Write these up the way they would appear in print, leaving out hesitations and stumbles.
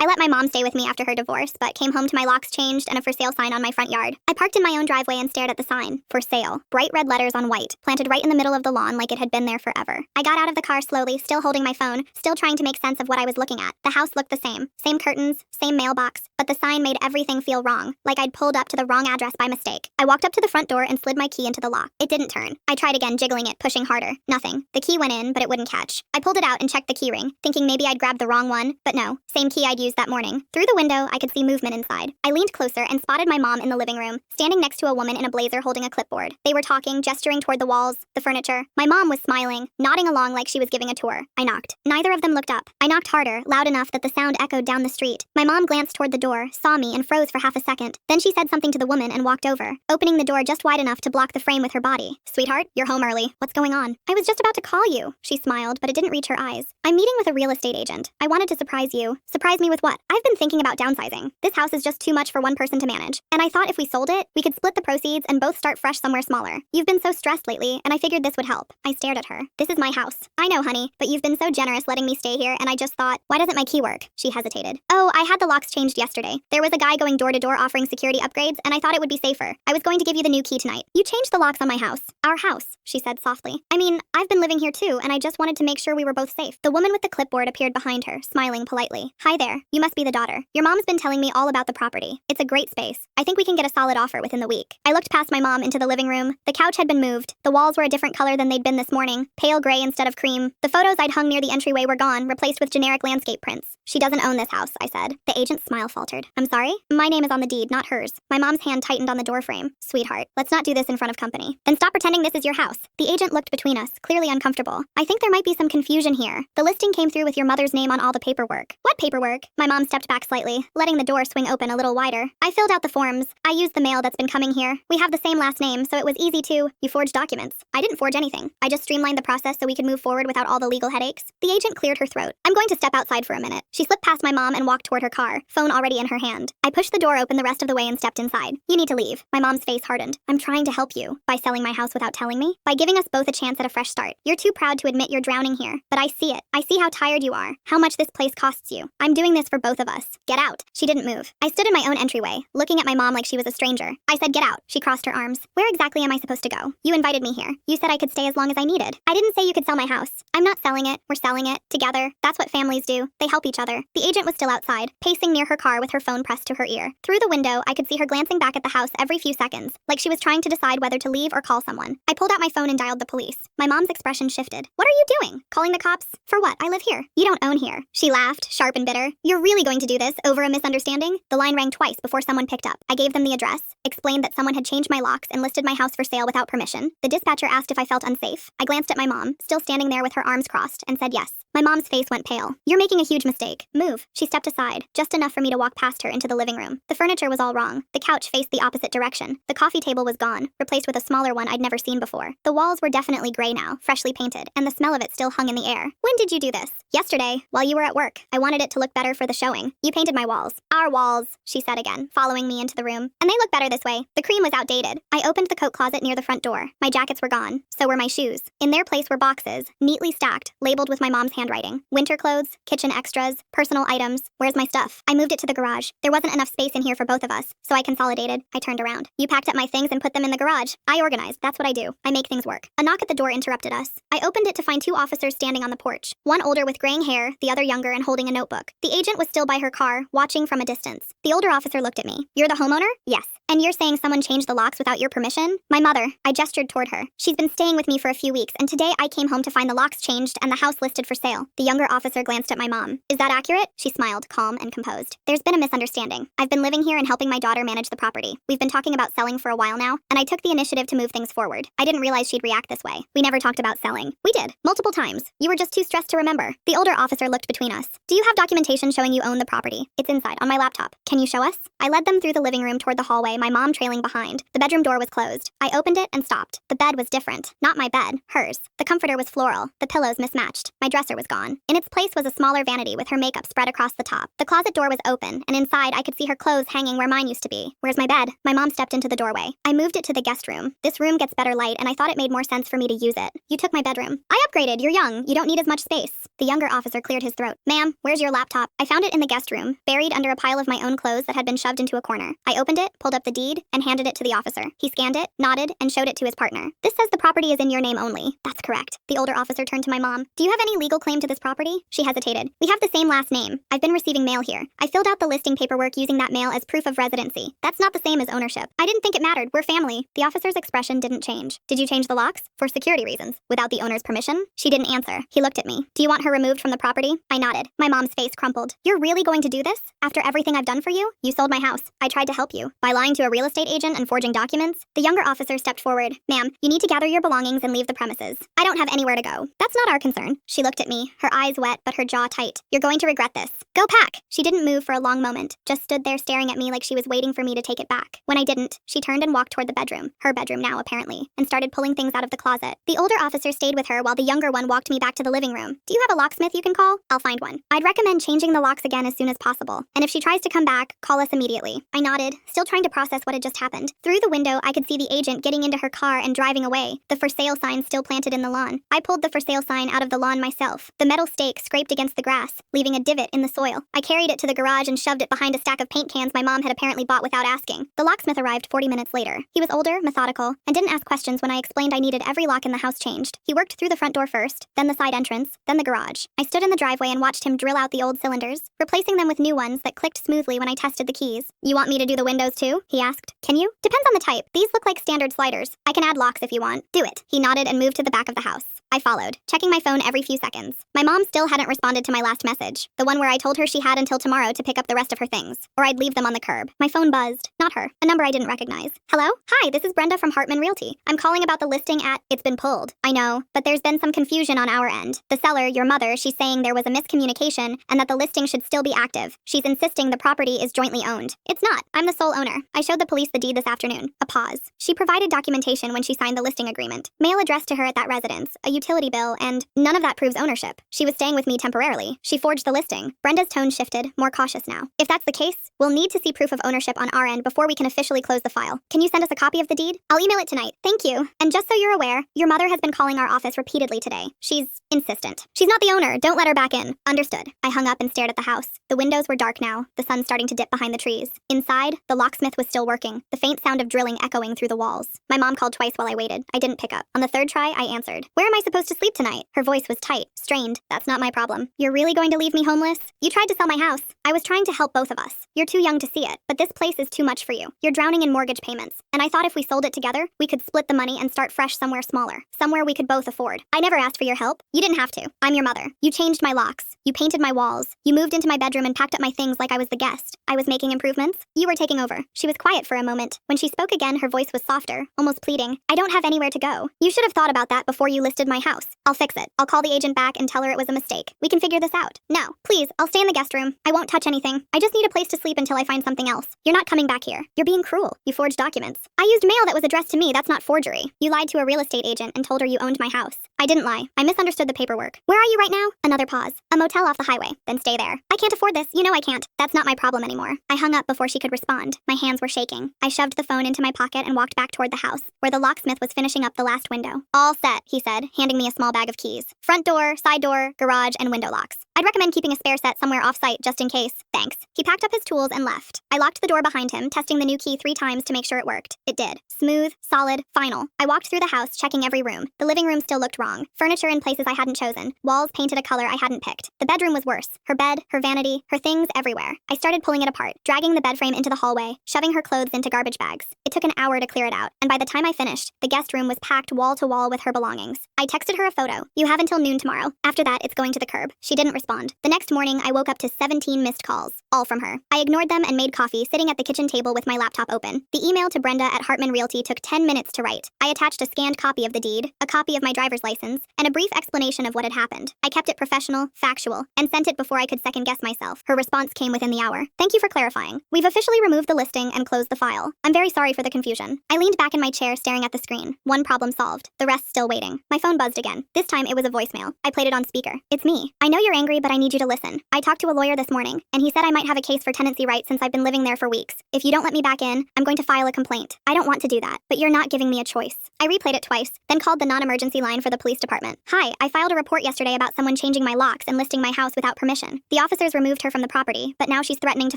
I let my mom stay with me after her divorce, but came home to my locks changed and a for sale sign on my front yard. I parked in my own driveway and stared at the sign. For sale. Bright red letters on white, planted right in the middle of the lawn like it had been there forever. I got out of the car slowly, still holding my phone, still trying to make sense of what I was looking at. The house looked the same. Same curtains, same mailbox, but the sign made everything feel wrong, like I'd pulled up to the wrong address by mistake. I walked up to the front door and slid my key into the lock. It didn't turn. I tried again, jiggling it, pushing harder. Nothing. The key went in, but it wouldn't catch. I pulled it out and checked the key ring, thinking maybe I'd grabbed the wrong one, but no. Same key I'd used that morning. Through the window, I could see movement inside. I leaned closer and spotted my mom in the living room, standing next to a woman in a blazer holding a clipboard. They were talking, gesturing toward the walls, the furniture. My mom was smiling, nodding along like she was giving a tour. I knocked. Neither of them looked up. I knocked harder, loud enough that the sound echoed down the street. My mom glanced toward the door, saw me, and froze for half a second. Then she said something to the woman and walked over, opening the door just wide enough to block the frame with her body. "Sweetheart, you're home early. What's going on?" "I was just about to call you." She smiled, but it didn't reach her eyes. "I'm meeting with a real estate agent. I wanted to surprise you." "Surprise me with what?" "I've been thinking about downsizing. This house is just too much for one person to manage. And I thought if we sold it, we could split the proceeds and both start fresh somewhere smaller. You've been so stressed lately, and I figured this would help." I stared at her. "This is my house." "I know, honey, but you've been so generous letting me stay here, and I just thought, why doesn't my key work?" She hesitated. "Oh, I had the locks changed yesterday. There was a guy going door to door offering security upgrades, and I thought it would be safer. I was going to give you the new key tonight." "You changed the locks on my house." "Our house," she said softly. "I mean, I've been living here too, and I just wanted to make sure we were both safe." The woman with the clipboard appeared behind her, smiling politely. "Hi there. You must be the daughter. Your mom's been telling me all about the property. It's a great space. I think we can get a solid offer within the week." I looked past my mom into the living room. The couch had been moved. The walls were a different color than they'd been this morning, pale gray instead of cream. The photos I'd hung near the entryway were gone, replaced with generic landscape prints. "She doesn't own this house," I said. The agent's smile faltered. "I'm sorry? My name is on the deed, not hers." My mom's hand tightened on the doorframe. "Sweetheart, let's not do this in front of company." "Then stop pretending this is your house." The agent looked between us, clearly uncomfortable. "I think there might be some confusion here. The listing came through with your mother's name on all the paperwork." "What paperwork?" My mom stepped back slightly, letting the door swing open a little wider. "I filled out the forms. I used the mail that's been coming here. We have the same last name, so it was easy to—" "You forged documents." "I didn't forge anything. I just streamlined the process so we could move forward without all the legal headaches." The agent cleared her throat. "I'm going to step outside for a minute." She slipped past my mom and walked toward her car, phone already in her hand. I pushed the door open the rest of the way and stepped inside. "You need to leave." My mom's face hardened. "I'm trying to help you." "By selling my house without telling me?" "By giving us both a chance at a fresh start. You're too proud to admit you're drowning here, but I see it. I see how tired you are, how much this place costs you. I'm doing this for both of us. Get out." She didn't move. I stood in my own entryway, looking at my mom like she was a stranger. I said, "Get out." She crossed her arms. "Where exactly am I supposed to go? You invited me here. You said I could stay as long as I needed. I didn't say you could sell my house. I'm not selling it. We're selling it. Together. That's what families do. They help each other." The agent was still outside, pacing near her car with her phone pressed to her ear. Through the window, I could see her glancing back at the house every few seconds, like she was trying to decide whether to leave or call someone. I pulled out my phone and dialed the police. My mom's expression shifted. "What are you doing? Calling the cops? For what? I live here." "You don't own here." She laughed, sharp and bitter. "You're really going to do this over a misunderstanding?" The line rang twice before someone picked up. I gave them the address, explained that someone had changed my locks and listed my house for sale without permission. The dispatcher asked if I felt unsafe. I glanced at my mom, still standing there with her arms crossed, and said yes. My mom's face went pale. "You're making a huge mistake. Move." She stepped aside, just enough for me to walk past her into the living room. The furniture was all wrong. The couch faced the opposite direction. The coffee table was gone, replaced with a smaller one I'd never seen before. The walls were definitely gray now, freshly painted, and the smell of it still hung in the air. "When did you do this?" "Yesterday, while you were at work. I wanted it to look better for the showing." "You painted my walls." "Our walls," she said again, following me into the room. "And they look better this way. The cream was outdated." I opened the coat closet near the front door. My jackets were gone. So were my shoes. In their place were boxes, neatly stacked, labeled with my mom's handwriting. Winter clothes, kitchen extras, personal items. Where's my stuff? I moved it to the garage. There wasn't enough space in here for both of us, so I consolidated. I turned around. "You packed up my things and put them in the garage." "I organized. That's what I do. I make things work." A knock at the door interrupted us. I opened it to find two officers standing on the porch. One older with graying hair, the other younger and holding a notebook. The agent was still by her car, watching from a distance. The older officer looked at me. "You're the homeowner?" "Yes." "And you're saying someone changed the locks without your permission?" "My mother." I gestured toward her. "She's been staying with me for a few weeks, and today I came home to find the locks changed and the house listed for sale." The younger officer glanced at my mom. "Is that accurate?" She smiled, calm and composed. "There's been a misunderstanding. I've been living here and helping my daughter manage the property. We've been talking about selling for a while now, and I took the initiative to move things forward. I didn't realize she'd react this way. We never talked about selling." "We did. Multiple times. You were just too stressed to remember." The older officer looked between us. "Do you have documentation showing you own the property?" "It's inside, on my laptop." "Can you show us?" I led them through the living room toward the hallway my mom trailing behind. The bedroom door was closed. I opened it and stopped. The bed was different. Not my bed, hers. The comforter was floral. The pillows mismatched. My dresser was gone. In its place was a smaller vanity with her makeup spread across the top. The closet door was open, and inside I could see her clothes hanging where mine used to be. Where's my bed? My mom stepped into the doorway. I moved it to the guest room. This room gets better light, and I thought it made more sense for me to use it. You took my bedroom. I upgraded. You're young. You don't need as much space. The younger officer cleared his throat. Ma'am, where's your laptop? I found it in the guest room, buried under a pile of my own clothes that had been shoved into a corner. I opened it, pulled up the deed, and handed it to the officer. He scanned it, nodded, and showed it to his partner. This says the property is in your name only. That's correct. The older officer turned to my mom. Do you have any legal claim to this property? She hesitated. We have the same last name. I've been receiving mail here. I filled out the listing paperwork using that mail as proof of residency. That's not the same as ownership. I didn't think it mattered. We're family. The officer's expression didn't change. Did you change the locks? For security reasons. Without the owner's permission? She didn't answer. He looked at me. Do you want her removed from the property? I nodded. My mom's face crumpled. You're really going to do this? After everything I've done for you? You sold my house. I tried to help you. By lying to a real estate agent and forging documents? The younger officer stepped forward. Ma'am, you need to gather your belongings and leave the premises. I don't have anywhere to go. That's not our concern. She looked at me, her eyes wet but her jaw tight. You're going to regret this. Go pack! She didn't move for a long moment, just stood there staring at me like she was waiting for me to take it back. When I didn't, she turned and walked toward the bedroom, her bedroom now apparently, and started pulling things out of the closet. The older officer stayed with her while the younger one walked me back to the living room. Do you have a locksmith you can call? I'll find one. I'd recommend changing the locks again as soon as possible. And if she tries to come back, call us immediately. I nodded, still trying to process what had just happened. Through the window, I could see the agent getting into her car and driving away, the for sale sign still planted in the lawn. I pulled the for sale sign out of the lawn myself. The metal stake scraped against the grass, leaving a divot in the soil. I carried it to the garage and shoved it behind a stack of paint cans my mom had apparently bought without asking. The locksmith arrived 40 minutes later. He was older, methodical, and didn't ask questions when I explained I needed every lock in the house changed. He worked through the front door first, then the side entrance, then the garage. I stood in the driveway and watched him drill out the old cylinders, replacing them with new ones that clicked smoothly when I tested the keys. You want me to do the windows too? He asked. Can you? Depends on the type. These look like standard sliders. I can add locks if you want. Do it. He nodded and moved to the back of the house. I followed, checking my phone every few seconds. My mom still hadn't responded to my last message, the one where I told her she had until tomorrow to pick up the rest of her things, or I'd leave them on the curb. My phone buzzed. Not her. A number I didn't recognize. Hello? Hi, this is Brenda from Hartman Realty. I'm calling about the listing at... It's been pulled. I know, but there's been some confusion on our end. The seller, your mother, she's saying there was a miscommunication and that the listing should still be active. She's insisting the property is jointly owned. It's not. I'm the sole owner. I showed the police the deed this afternoon. A pause. She provided documentation when she signed the listing agreement. Mail addressed to her at that residence, a utility bill, and none of that proves ownership. She was staying with me temporarily. She forged the listing. Brenda's tone shifted, more cautious now. If that's the case, we'll need to see proof of ownership on our end before we can officially close the file. Can you send us a copy of the deed? I'll email it tonight. Thank you. And just so you're aware, your mother has been calling our office repeatedly today. She's insistent. She's not the owner. Don't let her back in. Understood. I hung up and stared at the house. The windows were dark now, the sun starting to dip behind the trees. Inside, the locksmith was still working, the faint sound of drilling echoing through the walls. My mom called twice while I waited. I didn't pick up. On the third try, I answered. Where am I supposed to sleep tonight? Her voice was tight, strained. That's not my problem. You're really going to leave me homeless? You tried to sell my house. I was trying to help both of us. You're too young to see it, but this place is too much for you. You're drowning in mortgage payments, and I thought if we sold it together, we could split the money and start fresh somewhere smaller, somewhere we could both afford. I never asked for your help. You didn't have to. I'm your mother. You changed my locks. You painted my walls. You moved into my bedroom and packed up my things like I was the guest. I was making improvements. You were taking over. She was quiet for a moment. When she spoke again, her voice was softer, almost pleading. I don't have anywhere to go. You should have thought about that before you listed my house. I'll fix it. I'll call the agent back and tell her it was a mistake. We can figure this out. No, please, I'll stay in the guest room. I won't touch anything. I just need a place to sleep until I find something else. You're not coming back here. You're being cruel. You forged documents. I used mail that was addressed to me. That's not forgery. You lied to a real estate agent and told her you owned my house. I didn't lie. I misunderstood the paperwork. Where are you right now? Another pause. A motel off the highway. Then stay there. I can't afford this. You know I can't. That's not my problem anymore. I hung up before she could respond. My hands were shaking. I shoved the phone into my pocket and walked back toward the house, where the locksmith was finishing up the last window. All set, he said, handing me a small bag of keys. Front door, side door, garage, and window locks. I'd recommend keeping a spare set somewhere off-site just in case. Thanks. He packed up his tools and left. I locked the door behind him, testing the new key 3 times to make sure it worked. It did. Smooth, solid, final. I walked through the house, checking every room. The living room still looked wrong. Furniture in places I hadn't chosen. Walls painted a color I hadn't picked. The bedroom was worse. Her bed, her vanity, her things everywhere. I started pulling it apart, dragging the bed frame into the hallway, shoving her clothes into garbage bags. It took an hour to clear it out, and by the time I finished, the guest room was packed wall to wall with her belongings. I texted her a photo. You have until noon tomorrow. After that, it's going to the curb. She didn't respond. respond. The next morning, I woke up to 17 missed calls, all from her. I ignored them and made coffee sitting at the kitchen table with my laptop open. The email to Brenda at Hartman Realty took 10 minutes to write. I attached a scanned copy of the deed, a copy of my driver's license, and a brief explanation of what had happened. I kept it professional, factual, and sent it before I could second-guess myself. Her response came within the hour. Thank you for clarifying. We've officially removed the listing and closed the file. I'm very sorry for the confusion. I leaned back in my chair staring at the screen. One problem solved. The rest still waiting. My phone buzzed again. This time it was a voicemail. I played it on speaker. It's me. I know you're angry, but I need you to listen. I talked to a lawyer this morning, and he said I might have a case for tenancy rights since I've been living there for weeks. If you don't let me back in, I'm going to file a complaint. I don't want to do that, but you're not giving me a choice. I replayed it twice, then called the non-emergency line for the police department. Hi, I filed a report yesterday about someone changing my locks and listing my house without permission. The officers removed her from the property, but now she's threatening to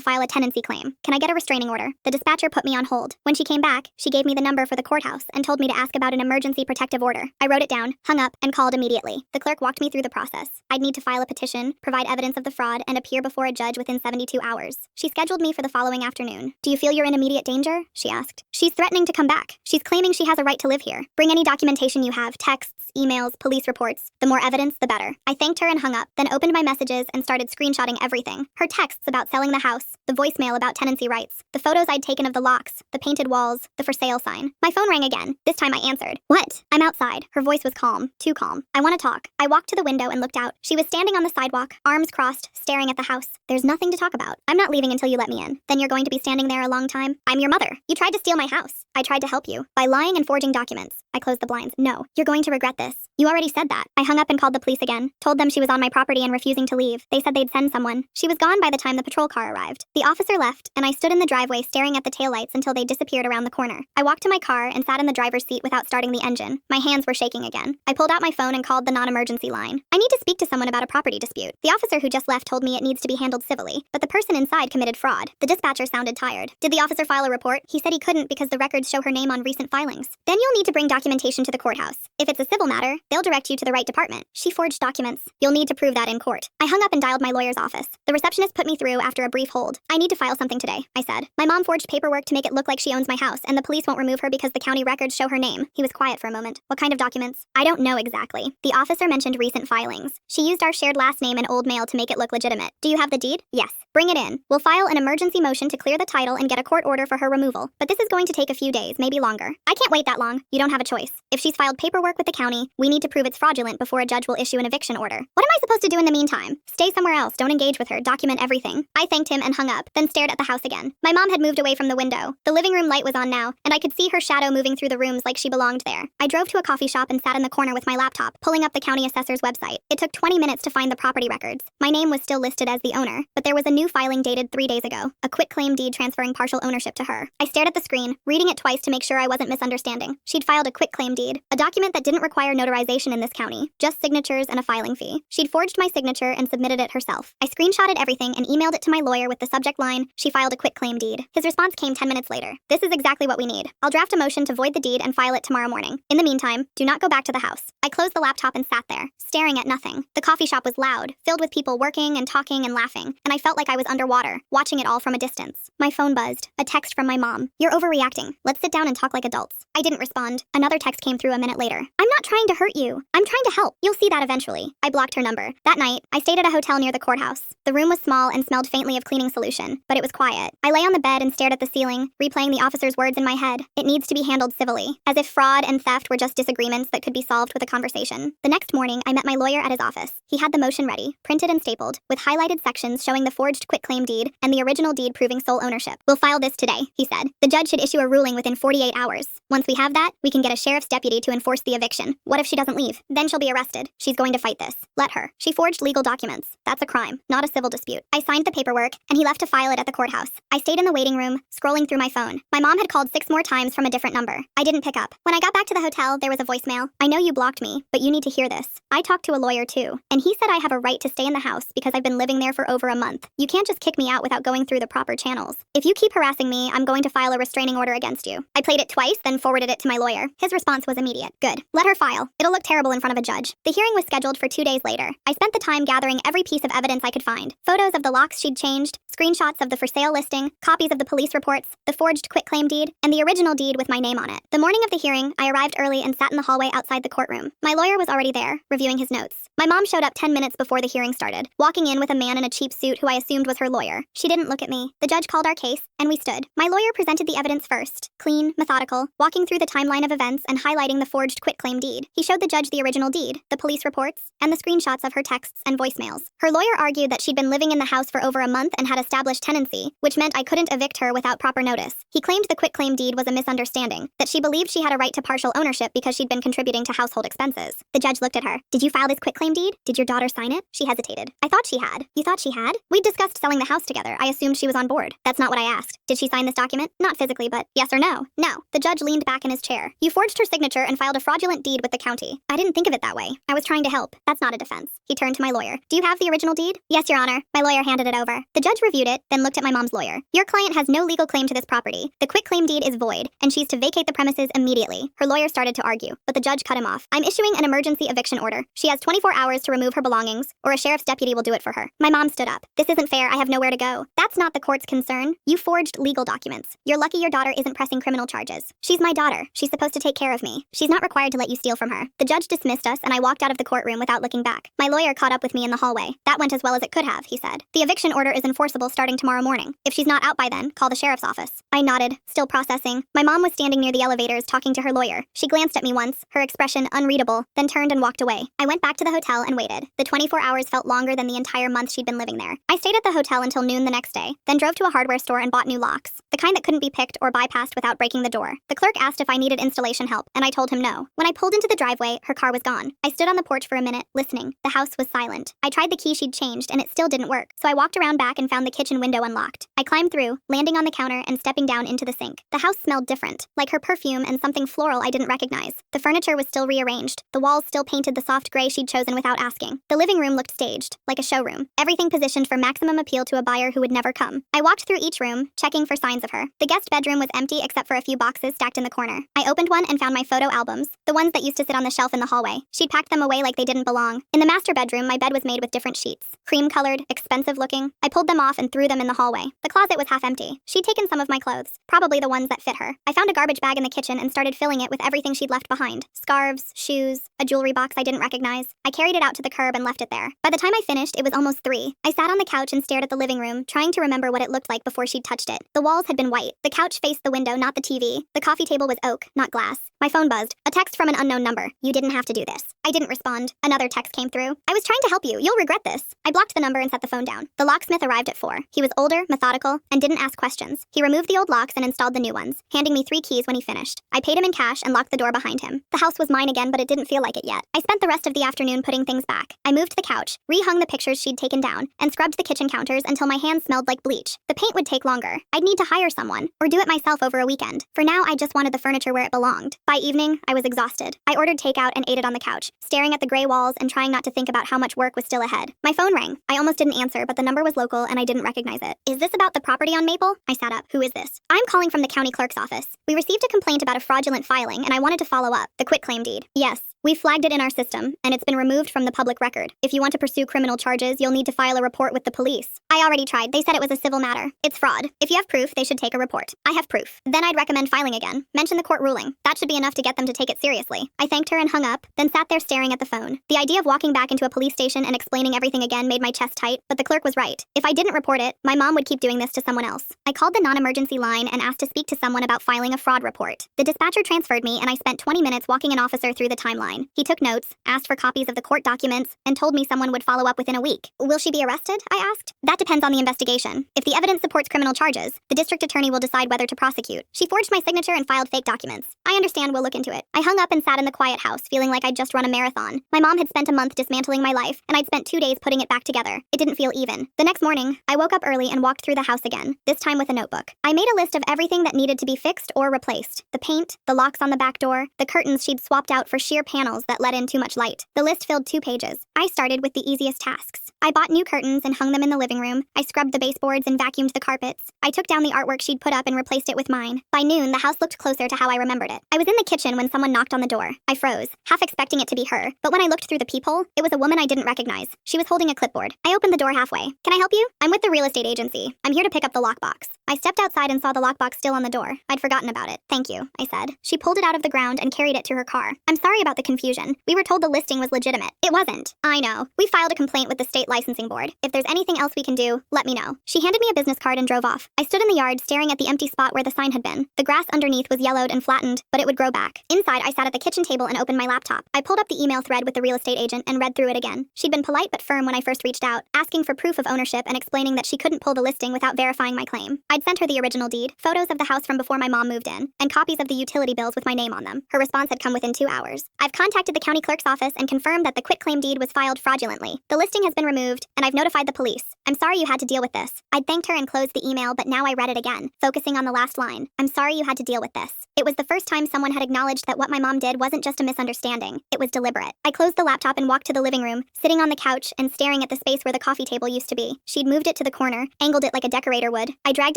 file a tenancy claim. Can I get a restraining order? The dispatcher put me on hold. When she came back, she gave me the number for the courthouse and told me to ask about an emergency protective order. I wrote it down, hung up, and called immediately. The clerk walked me through the process. I'd need to file a petition, provide evidence of the fraud, and appear before a judge within 72 hours. She scheduled me for the following afternoon. Do you feel you're in immediate danger? She asked. She's threatening to come back. She's claiming she has a right to live here. Bring any documentation you have, texts, emails, police reports. The more evidence, the better. I thanked her and hung up, then opened my messages and started screenshotting everything. Her texts about selling the house, the voicemail about tenancy rights, the photos I'd taken of the locks, the painted walls, the for sale sign. My phone rang again. This time I answered. What? I'm outside. Her voice was calm. Too calm. I want to talk. I walked to the window and looked out. She was standing on the sidewalk, arms crossed, staring at the house. There's nothing to talk about. I'm not leaving until you let me in. Then you're going to be standing there a long time? I'm your mother. You tried to steal my house. I tried to help you. By lying and forging documents. I closed the blinds. No. You're going to regret this. You already said that. I hung up and called the police again. Told them she was on my property and refusing to leave. They said they'd send someone. She was gone by the time the patrol car arrived. The officer left, and I stood in the driveway staring at the taillights until they disappeared around the corner. I walked to my car and sat in the driver's seat without starting the engine. My hands were shaking again. I pulled out my phone and called the non-emergency line. I need to speak to someone about a property dispute. The officer who just left told me it needs to be handled civilly, but the person inside committed fraud. The dispatcher sounded tired. Did the officer file a report? He said he couldn't because the records show her name on recent filings. Then you'll need to bring documentation to the courthouse. If it's a civil matter, they'll direct you to the right department. She forged documents. You'll need to prove that in court. I hung up and dialed my lawyer's office. The receptionist put me through after a brief hold. I need to file something today, I said. My mom forged paperwork to make it look like she owns my house, and the police won't remove her because the county records show her name. He was quiet for a moment. What kind of documents? I don't know exactly. The officer mentioned recent filings. She used our shared last name and old mail to make it look legitimate. Do you have the deed? Yes. Bring it in. We'll file an emergency motion to clear the title and get a court order for her removal. But this is going to take a few days, maybe longer. I can't wait that long. You don't have a choice. If she's filed paperwork with the county, we need to prove it's fraudulent before a judge will issue an eviction order. What am I supposed to do in the meantime? Stay somewhere else. Don't engage with her. Document everything. I thanked him and hung up, then stared at the house again. My mom had moved away from the window. The living room light was on now, and I could see her shadow moving through the rooms like she belonged there. I drove to a coffee shop and sat in the corner with my laptop, pulling up the county assessor's website. It took 20 minutes to find the property records. My name was still listed as the owner, but there was a new filing dated 3 days ago, a quitclaim deed transferring partial ownership to her. I stared at the screen, reading it twice to make sure I wasn't misunderstanding. She'd filed a quitclaim deed, a document that didn't require notarization in this county, just signatures and a filing fee. She'd forged my signature and submitted it herself. I screenshotted everything and emailed it to my lawyer with the subject line, she filed a quitclaim deed. His response came 10 minutes later. This is exactly what we need. I'll draft a motion to void the deed and file it tomorrow morning. In the meantime, do not go back to the house. I closed the laptop and sat there, staring at nothing. The coffee shop was loud, filled with people working and talking and laughing, and I felt like I was underwater, watching it all from a distance. My phone buzzed. A text from my mom. You're overreacting. Let's sit down and talk like adults. I didn't respond. Another text came through a minute later. I'm not trying to hurt you. I'm trying to help. You'll see that eventually. I blocked her number. That night, I stayed at a hotel near the courthouse. The room was small and smelled faintly of cleaning solution, but it was quiet. I lay on the bed and stared at the ceiling, replaying the officer's words in my head. It needs to be handled civilly, as if fraud and theft were just disagreements that could be solved with a conversation. The next morning, I met my lawyer at his office. He had the motion ready, printed and stapled, with highlighted sections showing the forged quitclaim deed and the original deed proving sole ownership. We'll file this today, he said. The judge should issue a ruling within 48 hours. Once we have that, we can get a sheriff's deputy to enforce the eviction. What if she doesn't leave? Then she'll be arrested. She's going to fight this. Let her. She forged legal documents. That's a crime, not a civil dispute. I signed the paperwork, and he left to file it at the courthouse. I stayed in the waiting room, scrolling through my phone. My mom had called 6 more times from a different number. I didn't pick up. When I got back to the hotel, there was a voicemail. I know you blocked me, but you need to hear this. I talked to a lawyer too, and he said I have a right to stay in the house because I've been living there for over a month. You can't just kick me out without going through the proper channels. If you keep harassing me, I'm going to file a restraining order against you. I played it twice, then forwarded it to my lawyer. His response was immediate. Good. Let her file. It'll look terrible in front of a judge. The hearing was scheduled for 2 days later. I spent the time gathering every piece of evidence I could find. Photos of the locks she'd changed, screenshots screenshots of the for sale listing, copies of the police reports, the forged quitclaim deed, and the original deed with my name on it. The morning of the hearing, I arrived early and sat in the hallway outside the courtroom. My lawyer was already there, reviewing his notes. My mom showed up 10 minutes before the hearing started, walking in with a man in a cheap suit who I assumed was her lawyer. She didn't look at me. The judge called our case, and we stood. My lawyer presented the evidence first, clean, methodical, walking through the timeline of events and highlighting the forged quitclaim deed. He showed the judge the original deed, the police reports, and the screenshots of her texts and voicemails. Her lawyer argued that she'd been living in the house for over a month and had established tenancy, which meant I couldn't evict her without proper notice. He claimed the quitclaim deed was a misunderstanding, that she believed she had a right to partial ownership because she'd been contributing to household expenses. The judge looked at her. Did you file this quitclaim deed? Did your daughter sign it? She hesitated. I thought she had. You thought she had? We'd discussed selling the house together. I assumed she was on board. That's not what I asked. Did she sign this document? Not physically, but yes or no? No. The judge leaned back in his chair. You forged her signature and filed a fraudulent deed with the county. I didn't think of it that way. I was trying to help. That's not a defense. He turned to my lawyer. Do you have the original deed? Yes, Your Honor. My lawyer handed it over. The judge reviewed it, then looked at my mom's lawyer. Your client has no legal claim to this property. The quitclaim deed is void, and she's to vacate the premises immediately. Her lawyer started to argue, but the judge cut him off. I'm issuing an emergency eviction order. She has 24 hours to remove her belongings, or a sheriff's deputy will do it for her. My mom stood up. This isn't fair. I have nowhere to go. That's not the court's concern. You forged legal documents. You're lucky your daughter isn't pressing criminal charges. She's my daughter. She's supposed to take care of me. She's not required to let you steal from her. The judge dismissed us, and I walked out of the courtroom without looking back. My lawyer caught up with me in the hallway. That went as well as it could have, he said. The eviction order is enforceable starting tomorrow morning. If she's not out by then, call the sheriff's office. I nodded, still processing. My mom was standing near the elevators talking to her lawyer. She glanced at me once, her expression unreadable, then turned and walked away. I went back to the hotel and waited. The 24 hours felt longer than the entire month she'd been living there. I stayed at the hotel until noon the next day, then drove to a hardware store and bought new locks, the kind that couldn't be picked or bypassed without breaking the door. The clerk asked if I needed installation help, and I told him no. When I pulled into the driveway, her car was gone. I stood on the porch for a minute, listening. The house was silent. I tried the key she'd changed, and it still didn't work, so I walked around back and found the kitchen window unlocked. I climbed through, landing on the counter and stepping down into the sink. The house smelled different, like her perfume and something floral I didn't recognize. The furniture was still rearranged. The walls still painted the soft gray she'd chosen without asking. The living room looked staged, like a showroom. Everything positioned for maximum appeal to a buyer who would never come. I walked through each room, checking for signs of her. The guest bedroom was empty except for a few boxes stacked in the corner. I opened one and found my photo albums, the ones that used to sit on the shelf in the hallway. She'd packed them away like they didn't belong. In the master bedroom, my bed was made with different sheets. Cream-colored, expensive looking. I pulled them off and threw them in the hallway. The closet was half empty. She'd taken some of my clothes, probably the ones that fit her. I found a garbage bag in the kitchen and started filling it with everything she'd left behind. Scarves, shoes, a jewelry box I didn't recognize. I carried it out to the curb and left it there. By the time I finished, it was almost 3. I sat on the couch and stared at the living room, trying to remember what it looked like before she'd touched it. The walls had been white. The couch faced the window, not the TV. The coffee table was oak, not glass. My phone buzzed. A text from an unknown number. You didn't have to do this. I didn't respond. Another text came through. I was trying to help you. You'll regret this. I blocked the number and set the phone down. The locksmith arrived at 4. He was older, methodical, and didn't ask questions. He removed the old locks and installed the new ones, handing me 3 keys when he finished. I paid him in cash and locked the door behind him. The house was mine again, but it didn't feel like it yet. I spent the rest of the afternoon putting things back. I moved the couch, rehung the pictures she'd taken down, and scrubbed the kitchen counters until my hands smelled like bleach. The paint would take longer. I'd need to hire someone, or do it myself over a weekend. For now, I just wanted the furniture where it belonged. By evening, I was exhausted. I ordered takeout and ate it on the couch, staring at the gray walls and trying not to think about how much work was still ahead. My phone rang. I almost didn't answer, but the number was local and I didn't recognize it. Is this about the property on Maple? I sat up. Who is this? I'm calling from the county clerk's office. We received a complaint about a fraudulent filing and I wanted to follow up. The quitclaim deed. Yes. We flagged it in our system, and it's been removed from the public record. If you want to pursue criminal charges, you'll need to file a report with the police. I already tried. They said it was a civil matter. It's fraud. If you have proof, they should take a report. I have proof. Then I'd recommend filing again. Mention the court ruling. That should be enough to get them to take it seriously. I thanked her and hung up, then sat there staring at the phone. The idea of walking back into a police station and explaining everything again made my chest tight, but the clerk was right. If I didn't report it, my mom would keep doing this to someone else. I called the non-emergency line and asked to speak to someone about filing a fraud report. The dispatcher transferred me, and I spent 20 minutes walking an officer through the timeline. He took notes, asked for copies of the court documents, and told me someone would follow up within a week. Will she be arrested? I asked. That depends on the investigation. If the evidence supports criminal charges, the district attorney will decide whether to prosecute. She forged my signature and filed fake documents. I understand, we'll look into it. I hung up and sat in the quiet house, feeling like I'd just run a marathon. My mom had spent a month dismantling my life, and I'd spent 2 days putting it back together. It didn't feel even. The next morning, I woke up early and walked through the house again, this time with a notebook. I made a list of everything that needed to be fixed or replaced. The paint, the locks on the back door, the curtains she'd swapped out for sheer panels that let in too much light. The list filled 2 pages. I started with the easiest tasks. I bought new curtains and hung them in the living room. I scrubbed the baseboards and vacuumed the carpets. I took down the artwork she'd put up and replaced it with mine. By noon, the house looked closer to how I remembered it. I was in the kitchen when someone knocked on the door. I froze, half expecting it to be her, but when I looked through the peephole, it was a woman I didn't recognize. She was holding a clipboard. I opened the door halfway. Can I help you? I'm with the real estate agency. I'm here to pick up the lockbox. I stepped outside and saw the lockbox still on the door. I'd forgotten about it. Thank you, I said. She pulled it out of the ground and carried it to her car. I'm sorry about the confusion. We were told the listing was legitimate. It wasn't. I know. We filed a complaint with the state licensing board. If there's anything else we can do, let me know. She handed me a business card and drove off. I stood in the yard staring at the empty spot where the sign had been. The grass underneath was yellowed and flattened, but it would grow back. Inside, I sat at the kitchen table and opened my laptop. I pulled up the email thread with the real estate agent and read through it again. She'd been polite but firm when I first reached out, asking for proof of ownership and explaining that she couldn't pull the listing without verifying my claim. I'd sent her the original deed, photos of the house from before my mom moved in, and copies of the utility bills with my name on them. Her response had come within 2 hours. I've contacted the county clerk's office and confirmed that the quitclaim deed was filed fraudulently. The listing has been removed, and I've notified the police. I'm sorry you had to deal with this. I'd thanked her and closed the email, but now I read it again, focusing on the last line. I'm sorry you had to deal with this. It was the first time someone had acknowledged that what my mom did wasn't just a misunderstanding. It was deliberate. I closed the laptop and walked to the living room, sitting on the couch and staring at the space where the coffee table used to be. She'd moved it to the corner, angled it like a decorator would. I dragged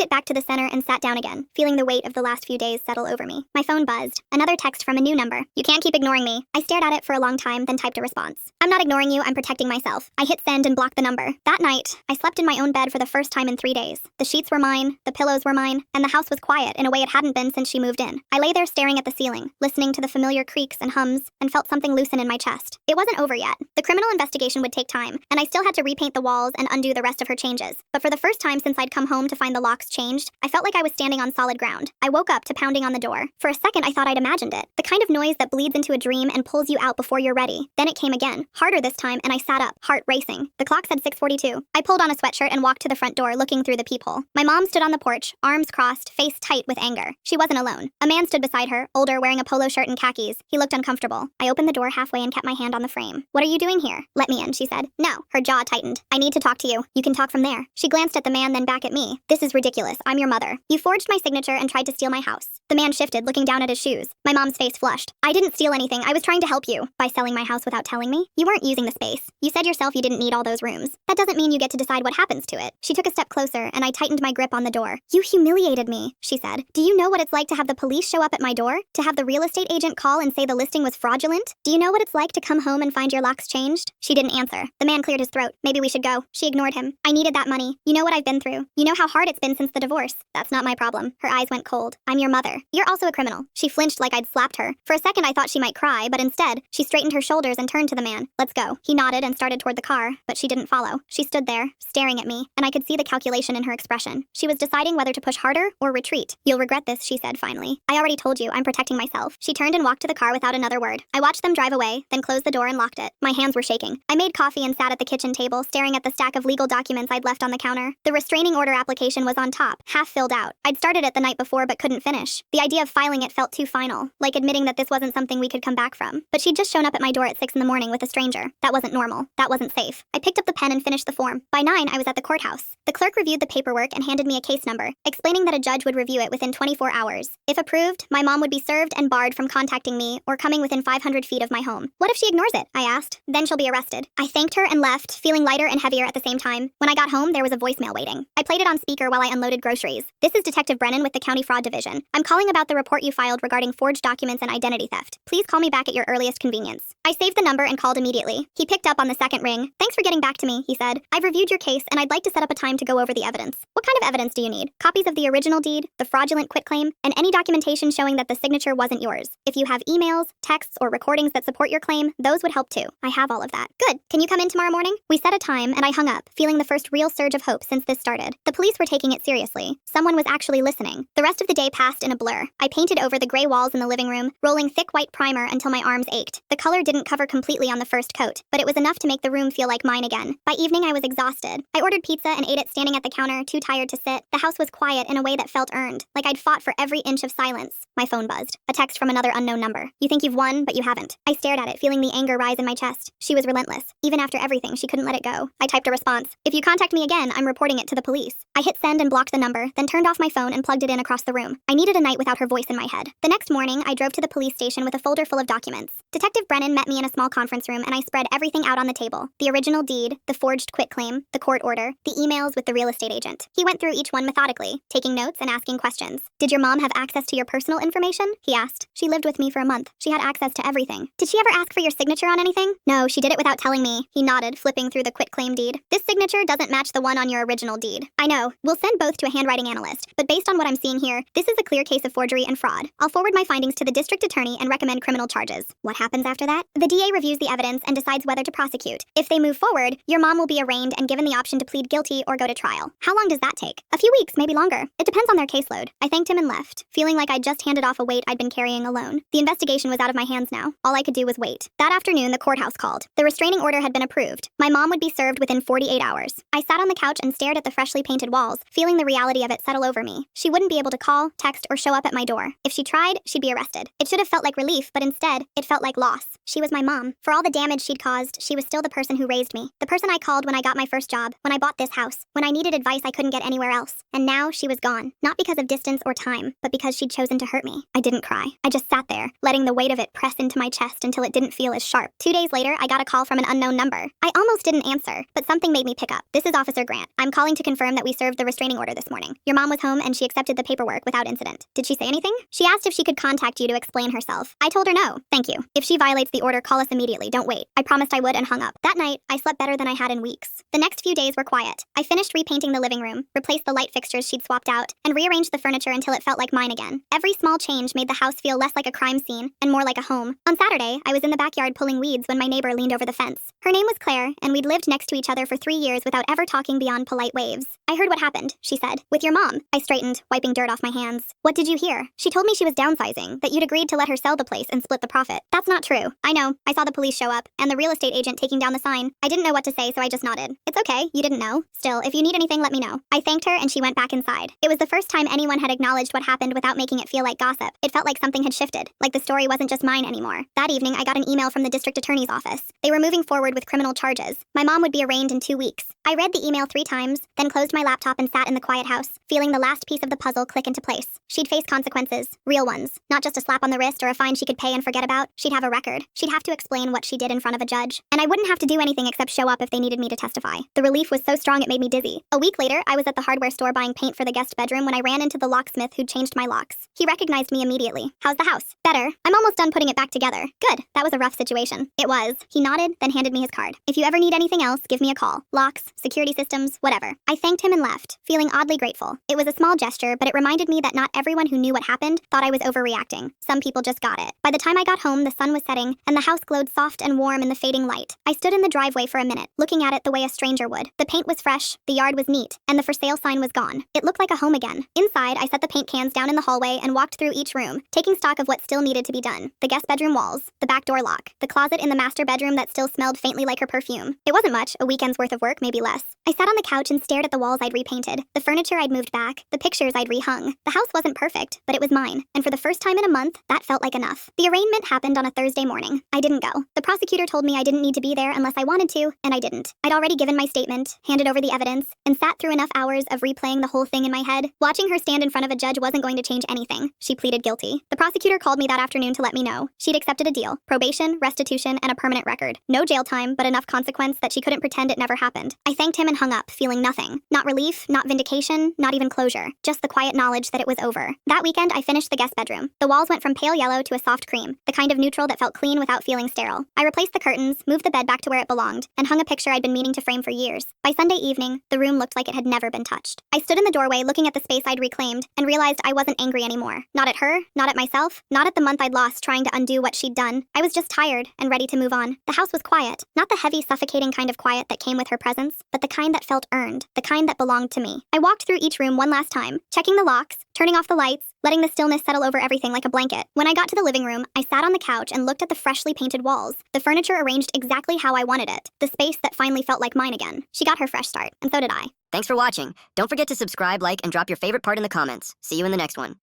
it back to the center and sat down again, feeling the weight of the last few days settle over me. My phone buzzed. Another text from a new number. You can't keep ignoring me. I stared at it for a long time, then typed a response. I'm not ignoring you, I'm protecting myself. I hit send and blocked the number. That night, I slept in my own bed for the first time in 3 days. The sheets were mine, the pillows were mine, and the house was quiet in a way it hadn't been since she moved in. I lay there staring at the ceiling, listening to the familiar creaks and hums, and felt something loosen in my chest. It wasn't over yet. The criminal investigation would take time, and I still had to repaint the walls and undo the rest of her changes. But for the first time since I'd come home to find the locks changed, I felt like I was standing on solid ground. I woke up to pounding on the door. For a second, I thought I'd imagined it. The kind of noise that bleeds into a dream and pulls you out before you're ready. Then it came again, harder this time, and I sat up, heart racing. The clock said 6:42. I pulled on a sweatshirt and walked to the front door, looking through the peephole. My mom stood on the porch, arms crossed, face tight with anger. She wasn't alone. A man stood beside her, older, wearing a polo shirt and khakis. He looked uncomfortable. I opened the door halfway and kept my hand on the frame. What are you doing here? Let me in, she said. No. Her jaw tightened. I need to talk to you. You can talk from there. She glanced at the man, then back at me. This is ridiculous. I'm your mother. You forged my signature and tried to steal my house. The man shifted, looking down at his shoes. My mom's face flushed. I didn't steal anything. I was trying to help you. By selling my house without telling me? You weren't using the space. You said yourself you didn't need all those rooms. That doesn't mean you get to decide what happens to it. She took a step closer, and I tightened my grip on the door. You humiliated me, she said. Do you know what it's like to have the police show up at my door? To have the real estate agent call and say the listing was fraudulent? Do you know what it's like to come home and find your locks changed? She didn't answer. The man cleared his throat. Maybe we should go. She ignored him. I needed that money. You know what I've been through. You know how hard it's been since the divorce. That's not my problem. Her eyes went cold. I'm your mother. You're also a criminal. She flinched like I'd slapped her. For a second I thought she might cry, but instead, she straightened her shoulders and turned to the man. Let's go. He nodded and started toward the car, but she didn't follow. She stood there, staring at me, and I could see the calculation in her expression. She was deciding whether to push harder or retreat. You'll regret this, she said finally. I already told you, I'm protecting myself. She turned and walked to the car without another word. I watched them drive away, then closed the door and locked it. My hands were shaking. I made coffee and sat at the kitchen table, staring at the stack of legal documents I'd left on the counter. The restraining order application was on top, half filled out. I'd started it the night before but couldn't finish. The idea of filing it felt too final, like admitting that this wasn't something we could come back from. But she'd just shown up at my door at 6 in the morning with a stranger. That wasn't normal. That wasn't safe. I picked up the pen and finished the form. By 9, I was at the courthouse. The clerk reviewed the paperwork and handed me a case number, explaining that a judge would review it within 24 hours. If approved, my mom would be served and barred from contacting me or coming within 500 feet of my home. What if she ignores it? I asked. Then she'll be arrested. I thanked her and left, feeling lighter and heavier at the same time. When I got home, there was a voicemail waiting. I played it on speaker while I unloaded groceries. This is Detective Brennan with the County Fraud Division. I'm calling about the report you filed regarding forged documents and identity theft. Please call me back at your earliest convenience. I saved the number and called immediately. He picked up on the second ring. Thanks for getting back to me, he said. I've reviewed your case and I'd like to set up a time to go over the evidence. What kind of evidence do you need? Copies of the original deed, the fraudulent quitclaim, and any documentation showing that the signature wasn't yours. If you have emails, texts, or recordings that support your claim, those would help too. I have all of that. Good. Can you come in tomorrow morning? We set a time and I hung up, feeling the first real surge of hope since this started. The police were taking it seriously. Someone was actually listening. The rest of the day passed in a blur. I painted over the gray walls in the living room, rolling thick white primer until my arms ached. The color didn't cover completely on the first coat, but it was enough to make the room feel like mine again. By evening, I was exhausted. I ordered pizza and ate it standing at the counter, too tired to sit. The house was quiet in a way that felt earned, like I'd fought for every inch of silence. My phone buzzed. A text from another unknown number. You think you've won, but you haven't. I stared at it, feeling the anger rise in my chest. She was relentless. Even after everything, she couldn't let it go. I typed a response. If you contact me again, I'm reporting it to the police. I hit send and blocked the number, then turned off my phone and plugged it in across the room. I needed a night without her voice in my head. The next morning, I drove to the police station with a folder full of documents. Detective Brennan met me in a small conference room and I spread everything out on the table. The original deed, the forged quitclaim, the court order, the emails with the real estate agent. He went through each one methodically, taking notes and asking questions. Did your mom have access to your personal information?" he asked. "She lived with me for a month. She had access to everything." "Did she ever ask for your signature on anything?" "No, she did it without telling me," he nodded, flipping through the quitclaim deed. "This signature doesn't match the one on your original deed." "I know. We'll send both to a handwriting analyst, but based on what I'm seeing here, this is a clear case of forgery and fraud. I'll forward my findings to the district attorney and recommend criminal charges." "What happens after that?" "The DA reviews the evidence and decides whether to prosecute. If they move forward, your mom will be arraigned and given the option to plead guilty or go to trial." "How long does that take?" "A few weeks, maybe longer. It depends on their caseload." I thanked him and left, feeling like I'd just handed off a weight I'd been carrying alone. The investigation was out of my hands now. All I could do was wait. That afternoon, the courthouse called. The restraining order had been approved. My mom would be served within 48 hours. I sat on the couch and stared at the freshly painted walls, feeling the reality of it settle over me. She wouldn't be able to call, text, or show up at my door. If she tried, she'd be arrested. It should have felt like relief, but instead, it felt like loss. She was my mom. For all the damage she'd caused, she was still the person who raised me. The person I called when I got my first job, when I bought this house, when I needed advice I couldn't get anywhere else. And now she was gone. Not because of distance or time, but because she'd chosen to hurt me. I didn't cry. I just sat there, letting the weight of it press into my chest until it didn't feel as sharp. 2 days later, I got a call from an unknown number. I almost didn't answer, but something made me pick up. "This is Officer Grant. I'm calling to confirm that we served the restraining order this morning. Your mom was home and she accepted the paperwork without incident." "Did she say anything?" "She asked if she could contact you to explain herself." I told her no. "Thank you. If she violates the order, call us immediately. Don't wait." I promised I would and hung up. That night, I slept better than I had in weeks. The next few days were quiet. I finished repainting the living room, replaced the light fixtures she'd swapped out, and rearranged the furniture until it felt like mine again. Every small change made the house feel less like a crime scene and more like a home. On Saturday, I was in the backyard pulling weeds when my neighbor leaned over the fence. Her name was Claire, and we'd lived next to each other for 3 years without ever talking beyond polite waves. "I heard what happened," she said. "With your mom." I straightened, wiping dirt off my hands. "What did you hear?" "She told me she was downsizing, that you'd agreed to let her sell the place and split the profit." "That's not true." "I know. I saw the police show up, and the real estate agent taking down the sign. I didn't know what to say, so I just nodded." "It's okay. You didn't know. Still, if you need anything, let me know." I thanked her, and she went back inside. It was the first time anyone had acknowledged what happened without making it feel like gossip. It felt like something had shifted, like the story wasn't just mine anymore. That evening, I got an email from the district attorney's office. They were moving forward with criminal charges. My mom would be arraigned in 2 weeks. I read the email 3 times, then closed my laptop and sat in the quiet house, feeling the last piece of the puzzle click into place. She'd face consequences, real ones, not just a slap on the wrist or a fine she could pay and forget about. She'd have a record. She'd have to explain what she did in front of a judge. And I wouldn't have to do anything except show up if they needed me to testify. The relief was so strong it made me dizzy. A week later, I was at the hardware store buying paint for the guest bedroom when I ran into the locksmith who'd changed my locks. He recognized me immediately. "How's the house?" "Better. I'm almost done putting it back together." "Good. That was a rough situation." "It was." He nodded, then handed me his card. "If you ever need anything else, give me a call. Locks, security systems, whatever." I thanked him and left, feeling oddly grateful. It was a small gesture, but it reminded me that not everyone who knew what happened thought I was overreacting. Some people just got it. By the time I got home, the sun was setting, and the house glowed soft and warm in the fading light. I stood in the driveway for a minute, looking at it the way a stranger would. The paint was fresh, the yard was neat, and the for sale sign was gone. It looked like a home again. Inside, I set the paint cans down in the hallway and walked through each room, taking stock of what still needed to be done. The guest bedroom walls, the back door lock, the closet in the master bedroom that still smelled faintly like her perfume. It wasn't much, a weekend's worth of work, maybe less. I sat on the couch and stared at the walls I'd repainted, the furniture I'd moved back, the pictures I'd rehung. The house wasn't perfect, but it was mine, and for the first time in a month, that felt like enough. The arraignment happened on a Thursday morning. I didn't go. The prosecutor told me I didn't need to be there unless I wanted to, and I didn't. I'd already given my statement, handed over the evidence, and sat through enough hours of replaying the whole thing in my head. Watching her stand in front of a judge wasn't going to change anything. She pleaded guilty. The prosecutor called me that afternoon to let me know. She'd accepted a deal: probation, restitution, and a permanent record. No jail time, but enough consequence that she couldn't pretend it never happened. I thanked him and hung up, feeling nothing. Not relief, not vindication, not even closure. Just the quiet knowledge that it was over. That weekend, I finished the guest bedroom. The walls went from pale yellow to a soft cream, the kind of neutral that felt clean without feeling sterile. I replaced the curtains, moved the bed back to where it belonged, and hung a picture I'd been meaning to frame for years. By Sunday evening, the room looked like it had never been touched. I stood in the doorway looking at the space I'd reclaimed and realized I wasn't angry anymore. Not at her, not at myself, not at the month I'd lost trying to undo what she'd done. I was just tired and ready to move on. The house was quiet, not the heavy, suffocating kind of quiet that came with her presence, but the kind that felt earned, the kind that belonged to me. I walked through each room one last time, checking the locks, turning off the lights, letting the stillness settle over everything like a blanket. When I got to the living room, I sat on the couch and looked at the freshly painted walls, the furniture arranged exactly how I wanted it, the space that finally felt like mine again. She got her fresh start, and so did I. Thanks for watching. Don't forget to subscribe, like, and drop your favorite part in the comments. See you in the next one.